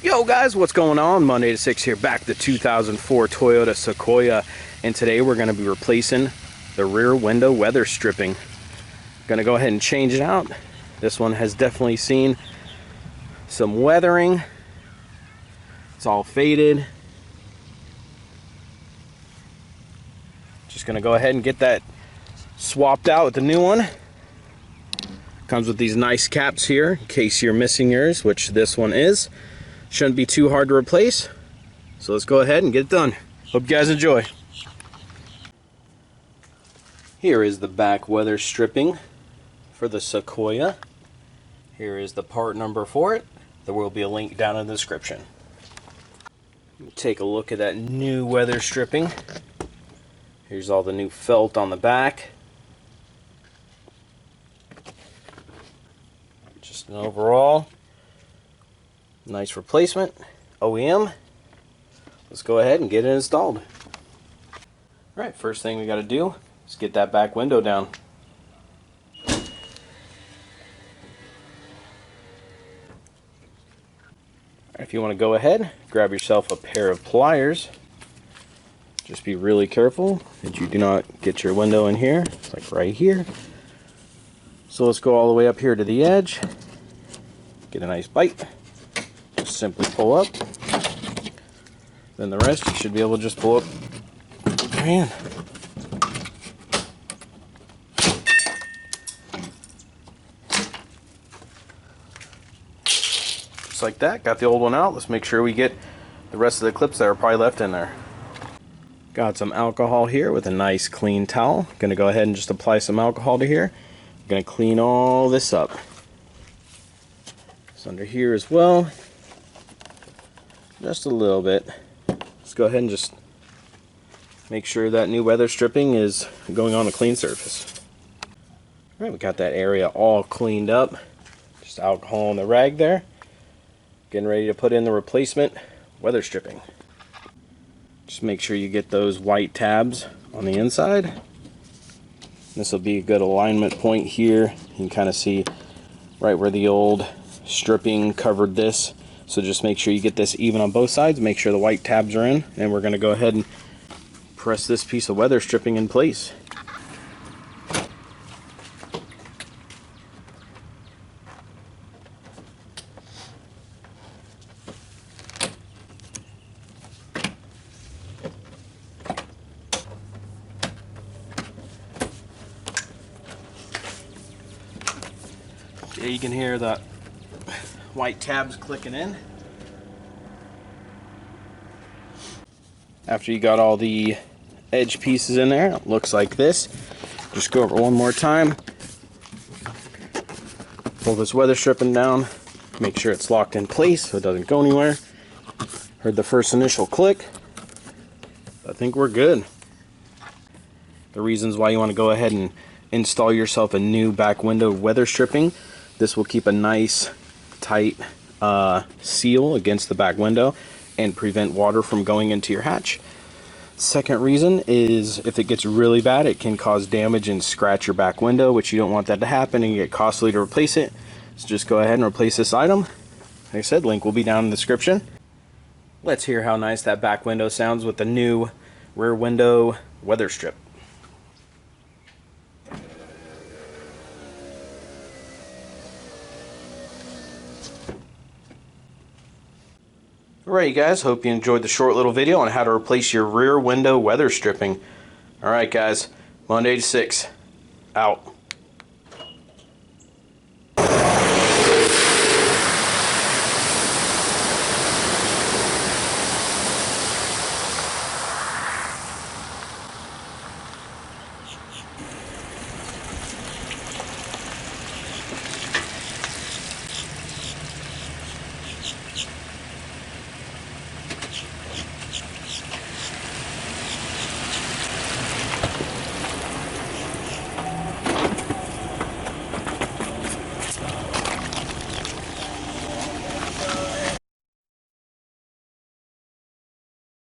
Yo guys, what's going on? Monday to 6 here, back to 2004 Toyota Sequoia, and today we're going to be replacing the rear window weather stripping. Going to go ahead and change it out. This one has definitely seen some weathering. It's all faded. Just going to go ahead and get that swapped out with the new one. Comes with these nice caps here in case you're missing yours, which this one is. Shouldn't be too hard to replace, so let's go ahead and get it done. Hope you guys enjoy. Here is the back weather stripping for the Sequoia. Here is the part number for it. There will be a link down in the description. Take a look at that new weather stripping. Here's all the new felt on the back. Just an overall nice replacement, OEM. Let's go ahead and get it installed. Alright, first thing we got to do is get that back window down. If you want to go ahead, grab yourself a pair of pliers. Just be really careful that you do not get your window in here. It's like right here. So let's go all the way up here to the edge. Get a nice bite. Simply pull up, then the rest you should be able to just pull up with your hand. Just like that. Got the old one out. Let's make sure we get the rest of the clips that are probably left in there. Got some alcohol here with a nice clean towel. Gonna go ahead and just apply some alcohol to here. Gonna clean all this up. It's under here as well. Just a little bit. Let's go ahead and just make sure that new weather stripping is going on a clean surface. Alright, we got that area all cleaned up. Just alcohol on the rag there. Getting ready to put in the replacement weather stripping. Just make sure you get those white tabs on the inside. This will be a good alignment point here. You can kind of see right where the old stripping covered this. So just make sure you get this even on both sides, make sure the white tabs are in, and we're going to go ahead and press this piece of weather stripping in place. Yeah, you can hear the white tabs clicking in. After you got all the edge pieces in there, it looks like this. Just go over one more time. Pull this weather stripping down. Make sure it's locked in place so it doesn't go anywhere. Heard the first initial click. I think we're good. The reasons why you want to go ahead and install yourself a new back window weather stripping. This will keep a nice tight seal against the back window and prevent water from going into your hatch. Second reason is if it gets really bad, it can cause damage and scratch your back window, which you don't want that to happen and get costly to replace it. So just go ahead and replace this item. Like I said, link will be down in the description. Let's hear how nice that back window sounds with the new rear window weather strip. Alright guys, hope you enjoyed the short little video on how to replace your rear window weather stripping. Alright guys, Monday to 6, out.